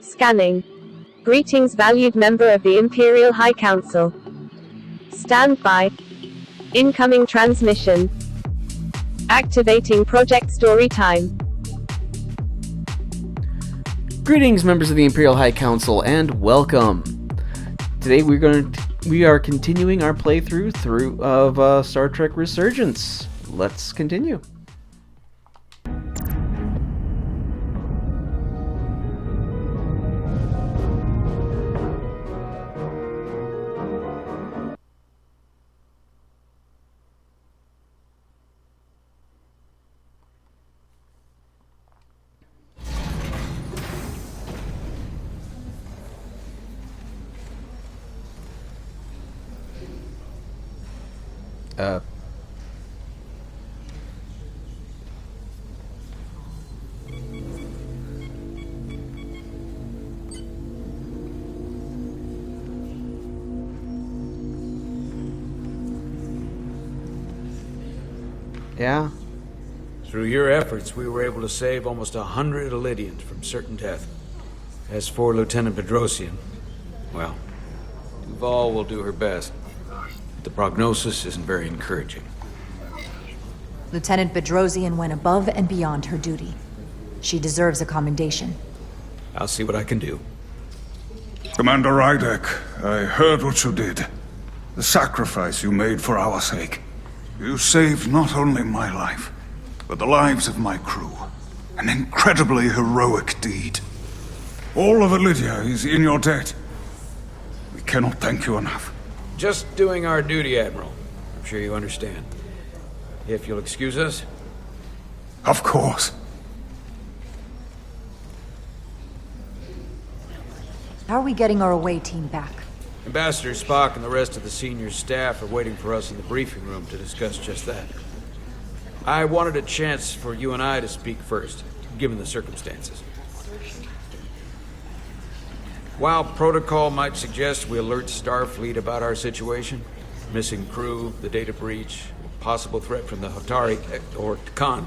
Scanning. Greetings, valued member of the Imperial High Council. Stand by. Incoming transmission. Activating Project Story Time. Greetings, members of the Imperial High Council, and welcome. Today we are continuing our playthrough of Star Trek Resurgence. Let's continue. Yeah. Through your efforts, we were able to save almost 100 Elydians from certain death. As for Lieutenant Bedrosian, well, Duval will do her best. The prognosis isn't very encouraging. Lieutenant Bedrosian went above and beyond her duty. She deserves a commendation. I'll see what I can do. Commander Rydek, I heard what you did. The sacrifice you made for our sake. You saved not only my life, but the lives of my crew. An incredibly heroic deed. All of Elydia is in your debt. We cannot thank you enough. Just doing our duty, Admiral. I'm sure you understand. If you'll excuse us. Of course. How are we getting our away team back? Ambassador Spock and the rest of the senior staff are waiting for us in the briefing room to discuss just that. I wanted a chance for you and I to speak first, given the circumstances. While protocol might suggest we alert Starfleet about our situation, missing crew, the data breach, possible threat from the Hotari or Tkon,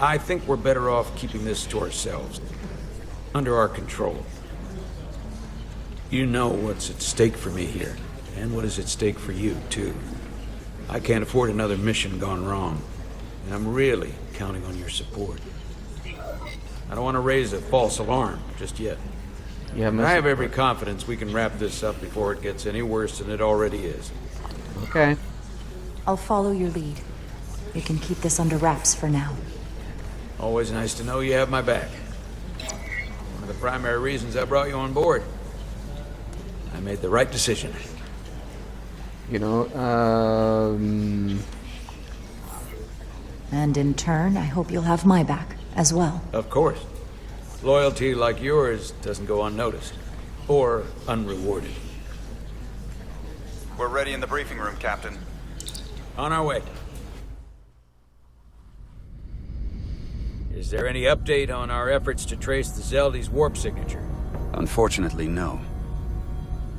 I think we're better off keeping this to ourselves, under our control. You know what's at stake for me here, and what is at stake for you, too. I can't afford another mission gone wrong, and I'm really counting on your support. I don't want to raise a false alarm just yet. I have every confidence we can wrap this up before it gets any worse than it already is. Okay. I'll follow your lead. We can keep this under wraps for now. Always nice to know you have my back. One of the primary reasons I brought you on board. I made the right decision. You know, And in turn, I hope you'll have my back as well. Of course. Loyalty like yours doesn't go unnoticed. Or unrewarded. We're ready in the briefing room, Captain. On our way. Is there any update on our efforts to trace the Zeldy's warp signature? Unfortunately, no.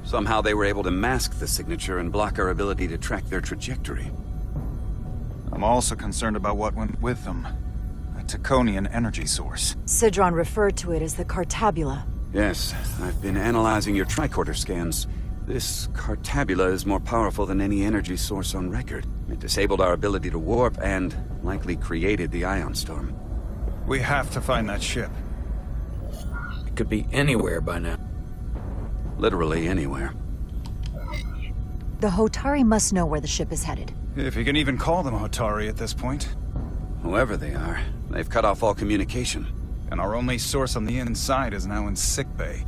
Somehow they were able to mask the signature and block our ability to track their trajectory. I'm also concerned about what went with them. A Tkonian energy source. Sidron referred to it as the Cartabula. Yes, I've been analyzing your tricorder scans. This Cartabula is more powerful than any energy source on record. It disabled our ability to warp and likely created the ion storm. We have to find that ship. It could be anywhere by now. Literally anywhere. The Hotari must know where the ship is headed. If you can even call them Hotari at this point. Whoever they are, they've cut off all communication. And our only source on the inside is now in sickbay.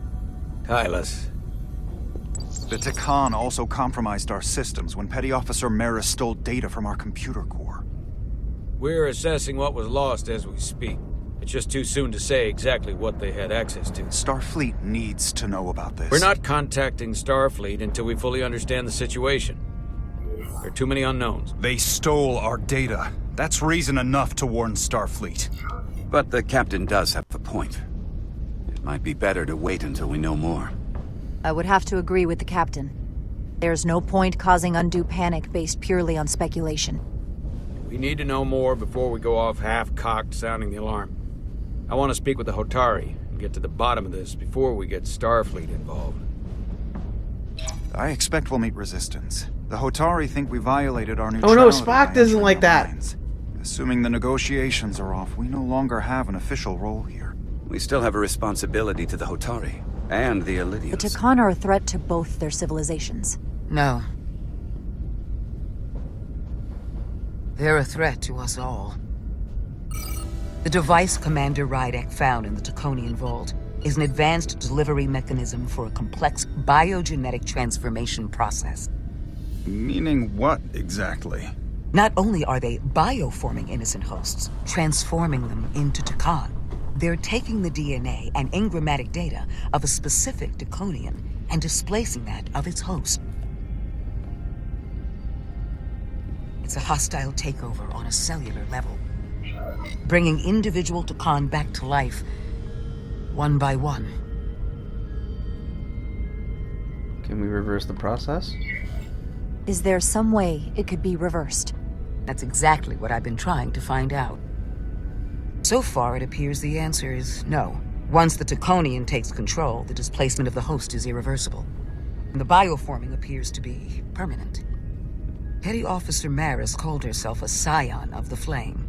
Hylas. The Tkon also compromised our systems when Petty Officer Mera stole data from our computer core. We're assessing what was lost as we speak. It's just too soon to say exactly what they had access to. Starfleet needs to know about this. We're not contacting Starfleet until we fully understand the situation. There are too many unknowns. They stole our data. That's reason enough to warn Starfleet. But the captain does have a point. It might be better to wait until we know more. I would have to agree with the captain. There's no point causing undue panic based purely on speculation. We need to know more before we go off half-cocked sounding the alarm. I want to speak with the Hotari, and get to the bottom of this before we get Starfleet involved. I expect we'll meet resistance. The Hotari think we violated our Oh neutrality. no, Spock by doesn't entering like their that. lines. Assuming the negotiations are off, we no longer have an official role here. We still have a responsibility to the Hotari and the The Elydians. Tkon are a threat to both their civilizations. No. They're a threat to us all. The device Commander Rydek found in the Tkonian vault is an advanced delivery mechanism for a complex biogenetic transformation process. Meaning what exactly? Not only are they bioforming innocent hosts, transforming them into Tkon, they're taking the DNA and engrammatic data of a specific Tkonian and displacing that of its host. It's a hostile takeover on a cellular level, bringing individual Tkon back to life, one by one. Can we reverse the process? Is there some way it could be reversed? That's exactly what I've been trying to find out. So far, it appears the answer is no. Once the Tkonian takes control, the displacement of the host is irreversible. And the bioforming appears to be permanent. Petty Officer Maris called herself a scion of the Flame,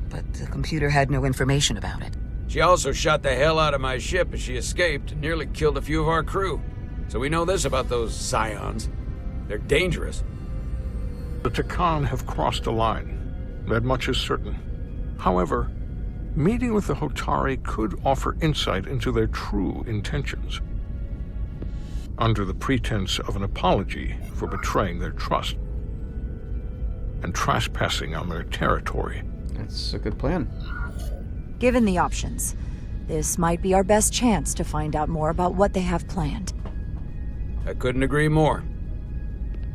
but the computer had no information about it. She also shot the hell out of my ship as she escaped and nearly killed a few of our crew. So we know this about those scions. They're dangerous. The Tkon have crossed a line. That much is certain. However, meeting with the Hotari could offer insight into their true intentions. Under the pretense of an apology for betraying their trust and trespassing on their territory. That's a good plan. Given the options, this might be our best chance to find out more about what they have planned. I couldn't agree more.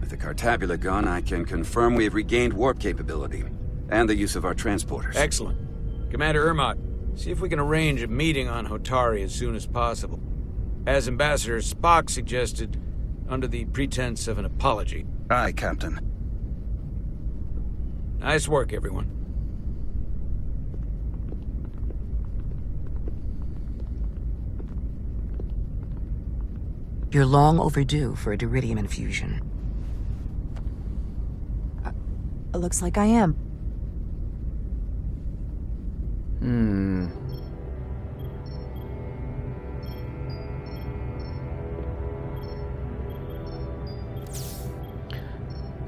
With the Cartabula gone, I can confirm we have regained warp capability and the use of our transporters. Excellent. Commander Ermot, see if we can arrange a meeting on Hotari as soon as possible. As Ambassador Spock suggested, under the pretense of an apology. Aye, Captain. Nice work, everyone. You're long overdue for a diridium infusion. It looks like I am.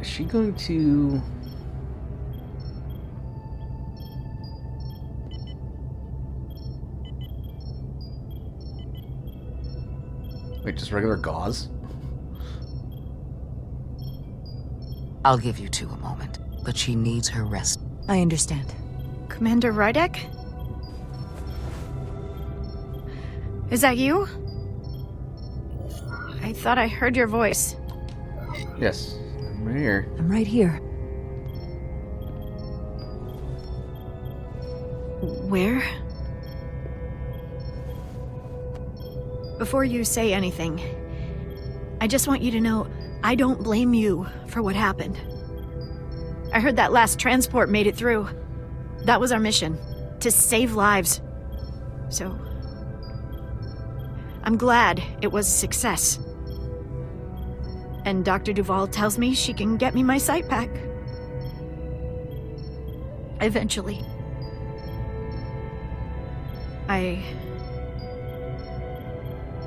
Is she going to... Wait, just regular gauze? I'll give you two a moment, but she needs her rest. I understand. Commander Rydek? Is that you? I thought I heard your voice. Yes, I'm right here. I'm right here. Where? Before you say anything, I just want you to know I don't blame you for what happened. I heard that last transport made it through. That was our mission, to save lives. So, I'm glad it was a success. And Dr. Duvall tells me she can get me my sight back. Eventually.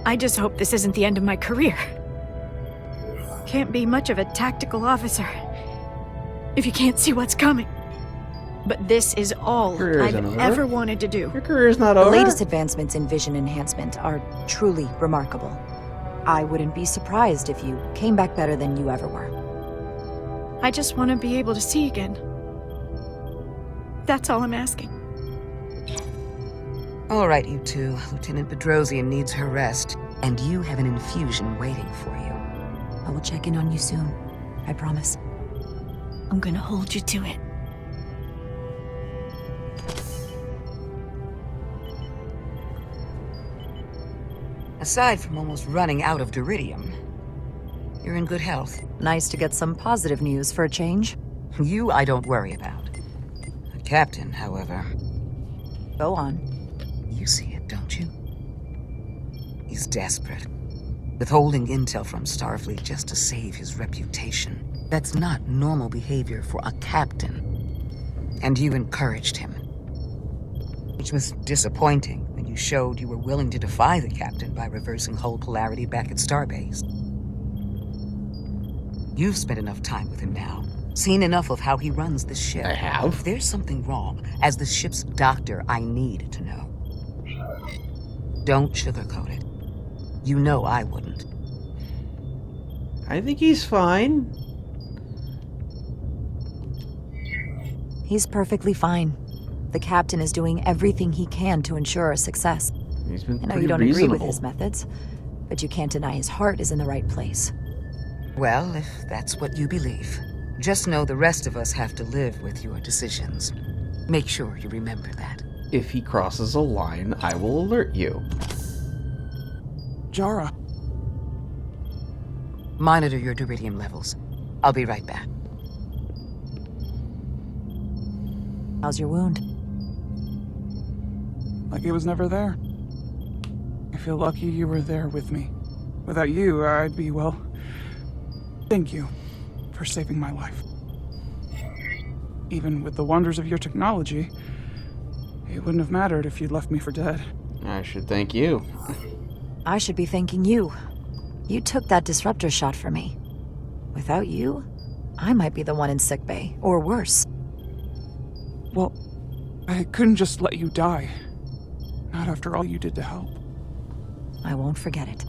I just hope this isn't the end of my career. Can't be much of a tactical officer if you can't see what's coming. But this is all I've ever wanted to do. Your career's not The over. latest advancements in vision enhancement are truly remarkable. I wouldn't be surprised if you came back better than you ever were. I just want to be able to see again. That's all I'm asking. All right, you two. Lieutenant Bedrosian needs her rest, and you have an infusion waiting for you. I will check in on you soon. I promise. I'm gonna hold you to it. Aside from almost running out of diridium, you're in good health. Nice to get some positive news for a change. You I don't worry about. The captain, however, Go on. you see it, don't you? He's desperate. Withholding intel from Starfleet just to save his reputation. That's not normal behavior for a captain. And you encouraged him. Which was disappointing when you showed you were willing to defy the captain by reversing hull polarity back at Starbase. You've spent enough time with him now. Seen enough of how he runs the ship. I have. If there's something wrong, as the ship's doctor, I need to know. Don't sugarcoat it. You know I wouldn't. I think he's fine. He's perfectly fine. The captain is doing everything he can to ensure our success. He's been I know pretty you don't reasonable. agree with his methods, but you can't deny his heart is in the right place. Well, if that's what you believe, just know the rest of us have to live with your decisions. Make sure you remember that. If he crosses a line, I will alert you. Jara. Monitor your duridium levels. I'll be right back. How's your wound? Like it was never there. I feel lucky you were there with me. Without you, I'd be, well... Thank you for saving my life. Even with the wonders of your technology, it wouldn't have mattered if you'd left me for dead. I should thank you. I should be thanking you. You took that disruptor shot for me. Without you, I might be the one in sickbay, or worse. Well, I couldn't just let you die. Not after all you did to help. I won't forget it.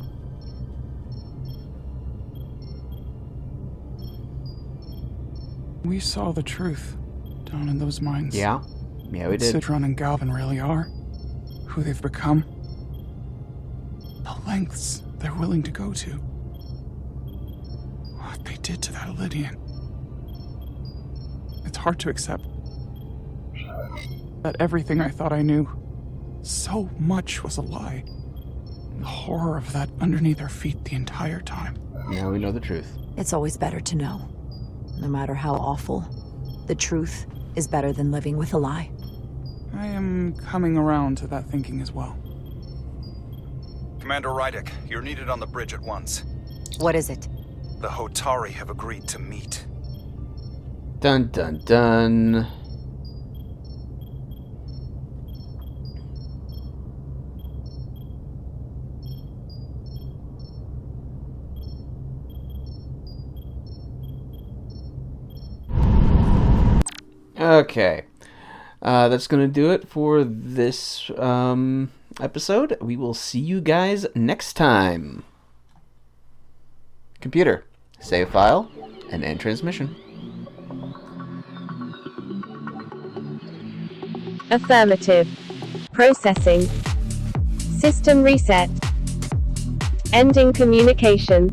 We saw the truth down in those mines. Yeah? Yeah, we What did. Citron and Galvin really are. Who they've become. The lengths they're willing to go to. What they did to that Elydian. It's hard to accept that everything I thought I knew, so much was a lie. The horror of that underneath our feet the entire time. Now we know the truth. It's always better to know. No matter how awful, the truth is better than living with a lie. I am coming around to that thinking as well. Commander Rydick, you're needed on the bridge at once. What is it? The Hotari have agreed to meet. Dun dun dun. Okay. That's going to do it for this episode. We will see you guys next time. Computer, save file, and end transmission. Affirmative. Processing. System reset. Ending communication.